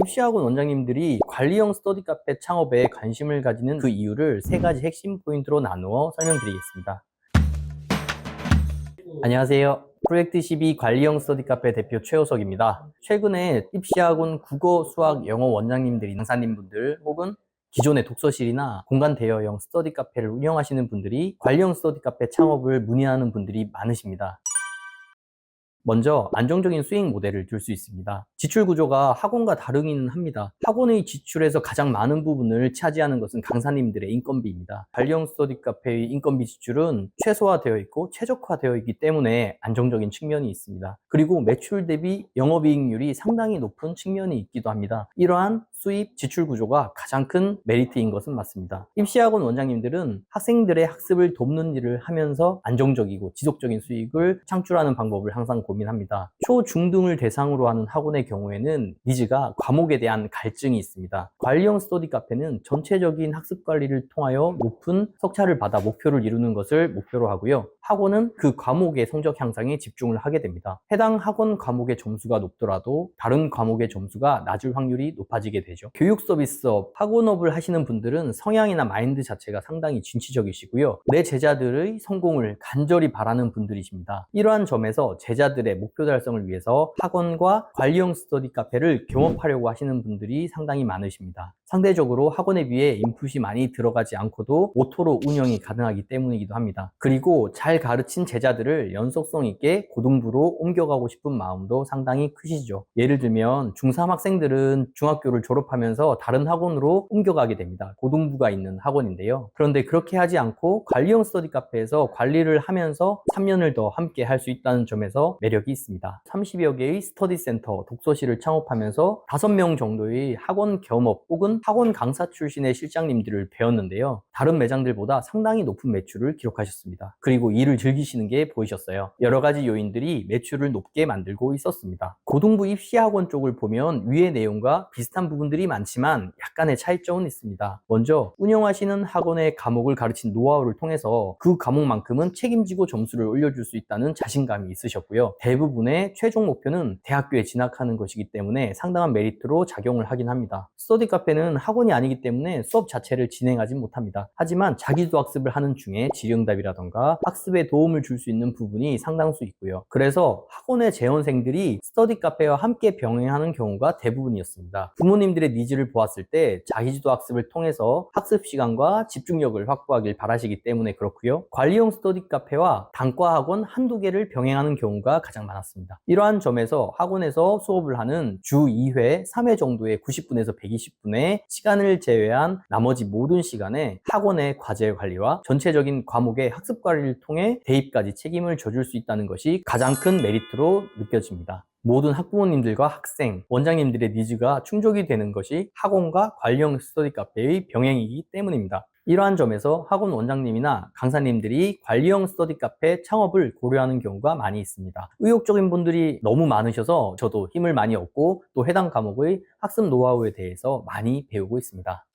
입시학원 원장님들이 관리형 스터디 카페 창업에 관심을 가지는 그 이유를 3가지 핵심 포인트로 나누어 설명드리겠습니다. 안녕하세요. 프로젝트 12 관리형 스터디 카페 대표 최호석입니다. 최근에 입시학원 국어, 수학, 영어 원장님들이 강사님분들 혹은 기존의 독서실이나 공간 대여형 스터디 카페를 운영하시는 분들이 관리형 스터디 카페 창업을 문의하는 분들이 많으십니다. 먼저 안정적인 수익 모델을 들 수 있습니다. 지출 구조가 학원과 다르기는 합니다. 학원의 지출에서 가장 많은 부분을 차지하는 것은 강사님들의 인건비입니다. 관리형 스터디 카페의 인건비 지출은 최소화되어 있고 최적화되어 있기 때문에 안정적인 측면이 있습니다. 그리고 매출 대비 영업이익률이 상당히 높은 측면이 있기도 합니다. 이러한 수입, 지출 구조가 가장 큰 메리트인 것은 맞습니다. 입시학원 원장님들은 학생들의 학습을 돕는 일을 하면서 안정적이고 지속적인 수익을 창출하는 방법을 항상 고민합니다. 초, 중등을 대상으로 하는 학원의 경우에는 니즈가 과목에 대한 갈증이 있습니다. 관리형 스터디 카페는 전체적인 학습 관리를 통하여 높은 석차를 받아 목표를 이루는 것을 목표로 하고요. 학원은 그 과목의 성적 향상에 집중을 하게 됩니다. 해당 학원 과목의 점수가 높더라도 다른 과목의 점수가 낮을 확률이 높아지게 되죠. 교육 서비스업, 학원업을 하시는 분들은 성향이나 마인드 자체가 상당히 진취적이시고요. 내 제자들의 성공을 간절히 바라는 분들이십니다. 이러한 점에서 제자들의 목표 달성을 위해서 학원과 관리형 스터디 카페를 경험하려고 하시는 분들이 상당히 많으십니다. 상대적으로 학원에 비해 인풋이 많이 들어가지 않고도 오토로 운영이 가능하기 때문이기도 합니다. 그리고 잘 가르친 제자들을 연속성 있게 고등부로 옮겨가고 싶은 마음도 상당히 크시죠. 예를 들면 중3 학생들은 중학교를 졸업하면서 다른 학원으로 옮겨가게 됩니다. 고등부가 있는 학원인데요. 그런데 그렇게 하지 않고 관리형 스터디 카페에서 관리를 하면서 3년을 더 함께 할 수 있다는 점에서 매력이 있습니다. 30여 개의 스터디 센터, 독서실을 창업하면서 5명 정도의 학원 겸업 혹은 학원 강사 출신의 실장님들을 배웠는데요. 다른 매장들보다 상당히 높은 매출을 기록하셨습니다. 그리고 일을 즐기시는 게 보이셨어요. 여러 가지 요인들이 매출을 높게 만들고 있었습니다. 고등부 입시학원 쪽을 보면 위의 내용과 비슷한 부분들이 많지만 약간의 차이점은 있습니다. 먼저 운영하시는 학원의 과목을 가르친 노하우를 통해서 그 과목만큼은 책임지고 점수를 올려줄 수 있다는 자신감이 있으셨고요. 대부분의 최종 목표는 대학교에 진학하는 것이기 때문에 상당한 메리트로 작용을 하긴 합니다. 스터디 카페는 학원이 아니기 때문에 수업 자체를 진행하지 못합니다. 하지만 자기주도 학습을 하는 중에 질의응답이라던가 학습에 도움을 줄 수 있는 부분이 상당수 있고요. 그래서 학원의 재원생들이 스터디 카페와 함께 병행하는 경우가 대부분이었습니다. 부모님들의 니즈를 보았을 때 자기주도 학습을 통해서 학습 시간과 집중력을 확보하길 바라시기 때문에 그렇고요. 관리형 스터디 카페와 단과 학원 한두 개를 병행하는 경우가 가장 많았습니다. 이러한 점에서 학원에서 수업을 하는 주 2회, 3회 정도의 90분에서 120분의 시간을 제외한 나머지 모든 시간에 학원의 과제 관리와 전체적인 과목의 학습 관리를 통해 대입까지 책임을 져줄 수 있다는 것이 가장 큰 메리트로 느껴집니다. 모든 학부모님들과 학생, 원장님들의 니즈가 충족이 되는 것이 학원과 관리형 스터디 카페의 병행이기 때문입니다. 이러한 점에서 학원 원장님이나 강사님들이 관리형 스터디 카페 창업을 고려하는 경우가 많이 있습니다. 의욕적인 분들이 너무 많으셔서 저도 힘을 많이 얻고 또 해당 과목의 학습 노하우에 대해서 많이 배우고 있습니다.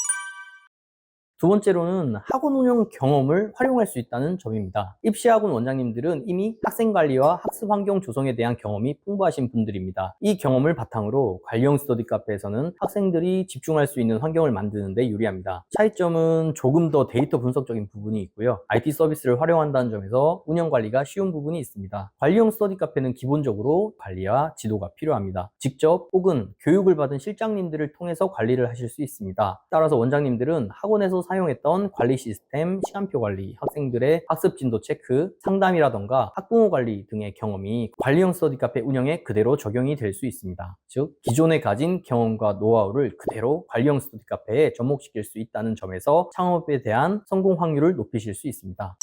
두 번째로는 학원 운영 경험을 활용할 수 있다는 점입니다. 입시학원 원장님들은 이미 학생 관리와 학습 환경 조성에 대한 경험이 풍부하신 분들입니다. 이 경험을 바탕으로 관리형 스터디 카페에서는 학생들이 집중할 수 있는 환경을 만드는 데 유리합니다. 차이점은 조금 더 데이터 분석적인 부분이 있고요. IT 서비스를 활용한다는 점에서 운영 관리가 쉬운 부분이 있습니다. 관리형 스터디 카페는 기본적으로 관리와 지도가 필요합니다. 직접 혹은 교육을 받은 실장님들을 통해서 관리를 하실 수 있습니다. 따라서 원장님들은 학원에서 사용했던 관리 시스템, 시간표 관리, 학생들의 학습 진도 체크, 상담이라던가 학부모 관리 등의 경험이 관리형 스터디 카페 운영에 그대로 적용이 될 수 있습니다. 즉, 기존에 가진 경험과 노하우를 그대로 관리형 스터디 카페에 접목시킬 수 있다는 점에서 창업에 대한 성공 확률을 높이실 수 있습니다.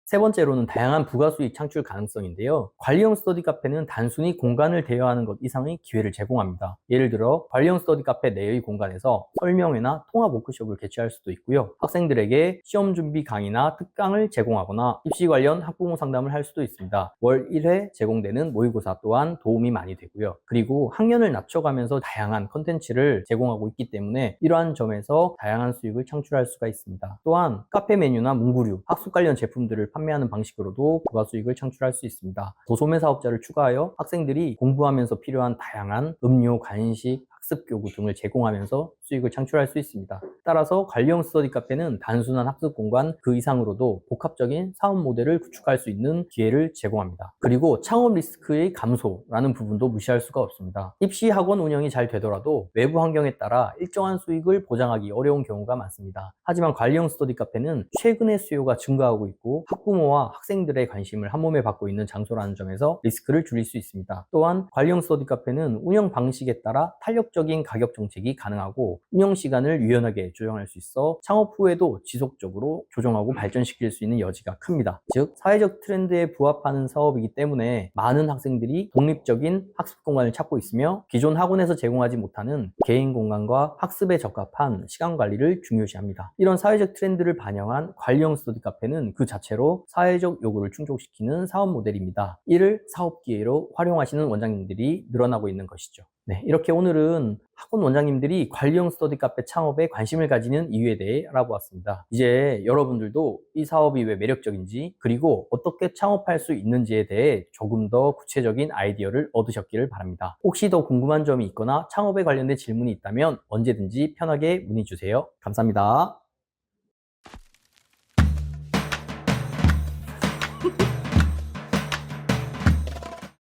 세 번째로는 다양한 부가수익 창출 가능성인데요. 관리형 스터디 카페는 단순히 공간을 대여하는 것 이상의 기회를 제공합니다. 예를 들어 관리형 스터디 카페 내의 공간에서 설명회나 통합 워크숍을 개최할 수도 있고요. 학생들에게 시험 준비 강의나 특강을 제공하거나 입시 관련 학부모 상담을 할 수도 있습니다. 월 1회 제공되는 모의고사 또한 도움이 많이 되고요. 그리고 학년을 낮춰가면서 다양한 컨텐츠를 제공하고 있기 때문에 이러한 점에서 다양한 수익을 창출할 수가 있습니다. 또한 카페 메뉴나 문구류, 학습 관련 제품들을 판매하는 방식으로도 부가수익을 창출할 수 있습니다. 도소매 사업자를 추가하여 학생들이 공부하면서 필요한 다양한 음료, 간식, 학습 교구 등을 제공하면서 수익을 창출할 수 있습니다. 따라서 관리형 스터디 카페는 단순한 학습 공간 그 이상으로도 복합적인 사업 모델을 구축할 수 있는 기회를 제공합니다. 그리고 창업 리스크의 감소라는 부분도 무시할 수가 없습니다. 입시 학원 운영이 잘 되더라도 외부 환경에 따라 일정한 수익을 보장하기 어려운 경우가 많습니다. 하지만 관리형 스터디 카페는 최근에 수요가 증가하고 있고 학부모와 학생들의 관심을 한몸에 받고 있는 장소라는 점에서 리스크를 줄일 수 있습니다. 또한 관리형 스터디 카페는 운영 방식에 따라 탄력적인 가격 정책이 가능하고 운영 시간을 유연하게 조정할 수 있어 창업 후에도 지속적으로 조정하고 발전시킬 수 있는 여지가 큽니다. 즉 사회적 트렌드에 부합하는 사업이기 때문에 많은 학생들이 독립적인 학습 공간을 찾고 있으며 기존 학원에서 제공하지 못하는 개인 공간과 학습에 적합한 시간 관리를 중요시합니다. 이런 사회적 트렌드를 반영한 관리형 스터디 카페는 그 자체로 사회적 요구를 충족시키는 사업 모델입니다. 이를 사업 기회로 활용하시는 원장님들이 늘어나고 있는 것이죠. 네, 이렇게 오늘은 학원 원장님들이 관리형 스터디 카페 창업에 관심을 가지는 이유에 대해 알아보았습니다. 이제 여러분들도 이 사업이 왜 매력적인지 그리고 어떻게 창업할 수 있는지에 대해 조금 더 구체적인 아이디어를 얻으셨기를 바랍니다. 혹시 더 궁금한 점이 있거나 창업에 관련된 질문이 있다면 언제든지 편하게 문의 주세요. 감사합니다.